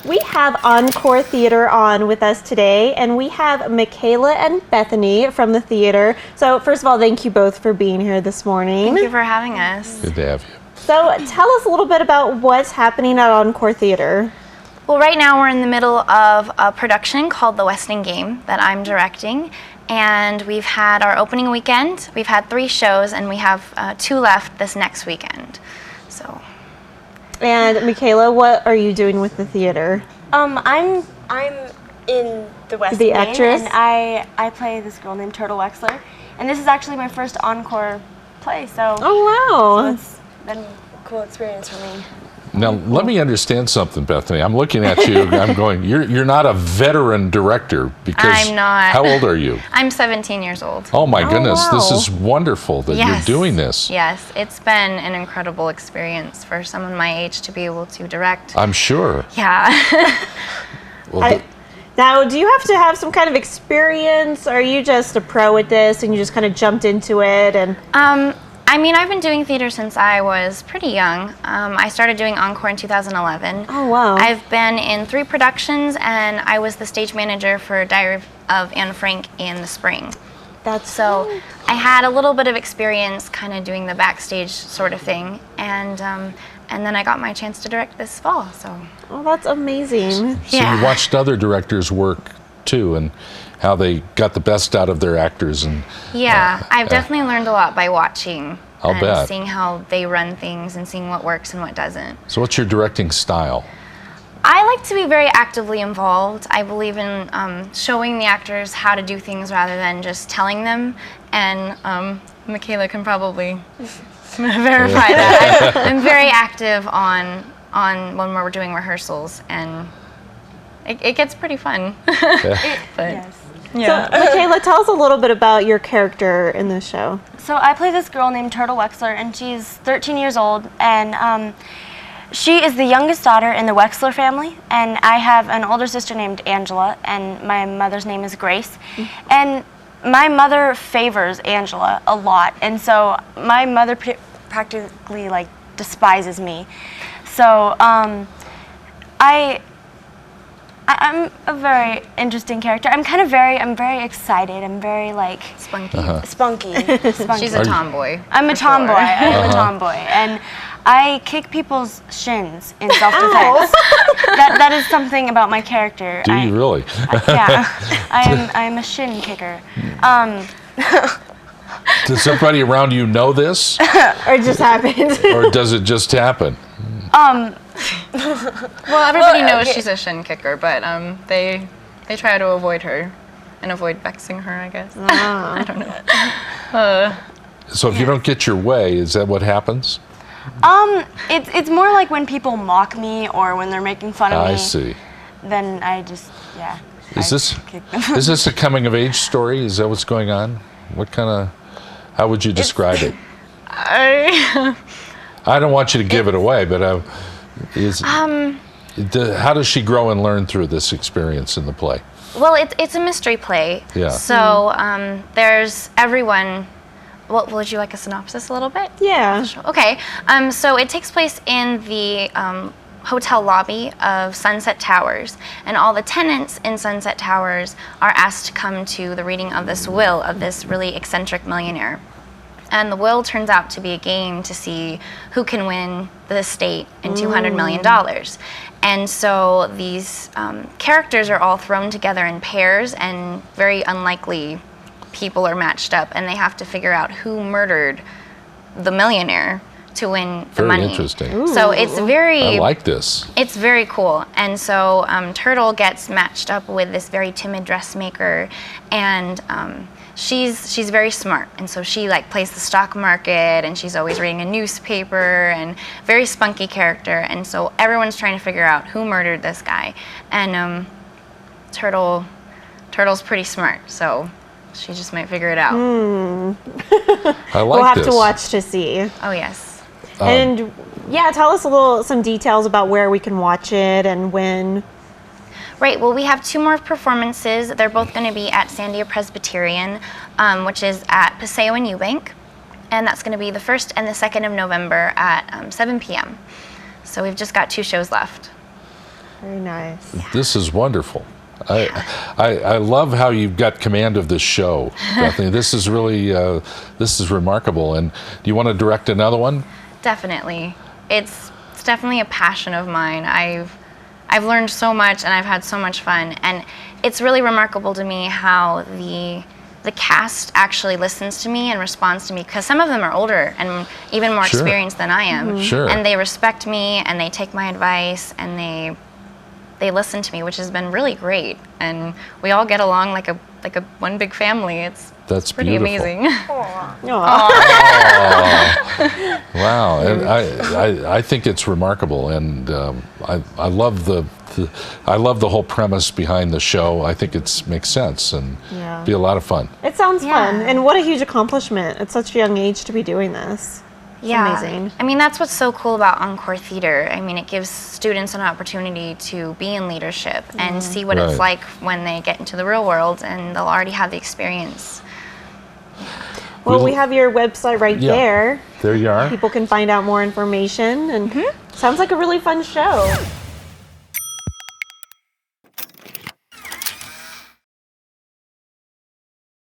We have Encore Theater on with us today, and we have Mikayla and Bethany from the theater. So first of all, thank you both for being here this morning. Thank you for having us. Good to have you. So tell us a little bit about what's happening at Encore Theater. Well, right now we're in the middle of a production called The Westing Game that I'm directing. And we've had our opening weekend. We've had 3 shows, and we have 2 left this next weekend. So. And Mikayla, what are you doing with the theater? I'm in the Westing The Game, actress? and I play this girl named Turtle Wexler, and this is actually my first Encore play, so Oh, wow. it's been a cool experience for me. Now, let me understand something, Bethany. I'm looking at you. I'm going, you're not a veteran director because... I'm not. How old are you? I'm 17 years old. Oh, my goodness. This wow. is wonderful that Yes. you're doing this. Yes, it's been an incredible experience for someone my age to be able to direct. I'm sure. Yeah. Well, Now, do you have to have some kind of experience? Or are you just a pro at this and you just kind of jumped into it? And I mean, I've been doing theater since I was pretty young. I started doing Encore in 2011. Oh, wow. I've been in 3 productions, and I was the stage manager for Diary of Anne Frank in the spring. that's So I had a little bit of experience kind of doing the backstage sort of thing, and then I got my chance to direct this fall. So Oh, that's amazing. so you watched other directors work, too, and how they got the best out of their actors. And yeah, I've definitely learned a lot by watching. I'll and bet. seeing how they run things and seeing what works and what doesn't. So what's your directing style? I like to be very actively involved. I believe in showing the actors how to do things rather than just telling them. And Mikayla can probably verify that. I'm very active on when we're doing rehearsals, and it gets pretty fun. But Yes. yeah. So, Mikayla, tell us a little bit about your character in this show. So I play this girl named Turtle Wexler, and she's 13 years old, and she is the youngest daughter in the Wexler family, and I have an older sister named Angela, and my mother's name is Grace. And my mother favors Angela a lot, and so my mother practically like despises me. So I'm a very interesting character. I'm very excited. I'm very like Spunky. spunky. She's a tomboy. I'm a for sure. tomboy. I'm a tomboy, and I kick people's shins in self-defense. that is something about my character. Do you really? Yeah, I am a shin kicker. Does somebody around you know this? Or it just happened? Or does it just happen? Well, everybody knows she's a shin kicker, but they try to avoid her and avoid vexing her, I guess. I don't know. So if you don't get your way, is that what happens? It's more like when people mock me or when they're making fun of me. I see. Then I just kick them. Is this a coming of age story? Is that what's going on? How would you describe it? I don't want you to give it away, but how does she grow and learn through this experience in the play? Well, it's a mystery play. Yeah. So there's everyone. Well, would you like a synopsis a little bit? Yeah. Okay. So it takes place in the hotel lobby of Sunset Towers, and all the tenants in Sunset Towers are asked to come to the reading of this will of this really eccentric millionaire. And the will turns out to be a game to see who can win the estate in $200 million. And so these characters are all thrown together in pairs, and very unlikely people are matched up, and they have to figure out who murdered the millionaire to win the money. Very interesting. So it's very... I like this. It's very cool. And so Turtle gets matched up with this very timid dressmaker, and she's very smart, and so she like plays the stock market, and she's always reading a newspaper, and very spunky character. And so everyone's trying to figure out who murdered this guy, and Turtle's pretty smart, so she just might figure it out. I like We'll have this. to watch to see. Oh yes. And yeah, tell us some details about where we can watch it and when. Right, well, we have 2 more performances. They're both going to be at Sandia Presbyterian, which is at Paseo and Eubank. And that's going to be the 1st and the 2nd of November at 7 p.m. So we've just got 2 shows left. Very nice. This is wonderful. I love how you've got command of this show, Bethany. This is really this is remarkable. And do you want to direct another one? Definitely. It's definitely a passion of mine. I've learned so much and I've had so much fun, and it's really remarkable to me how the cast actually listens to me and responds to me, because some of them are older and even more experienced than I am. Sure. And they respect me and they take my advice and they listen to me, which has been really great. And we all get along like a one big family. That's pretty beautiful. amazing. Wow, and I think it's remarkable, and I love I love the whole premise behind the show. I think it makes sense and be a lot of fun. It sounds fun, and what a huge accomplishment at such a young age to be doing this. It's amazing. I mean, that's what's so cool about Encore Theater. I mean, it gives students an opportunity to be in leadership and see what it's like when they get into the real world, and they'll already have the experience. Well, we have your website right there. There you are. People can find out more information, and sounds like a really fun show.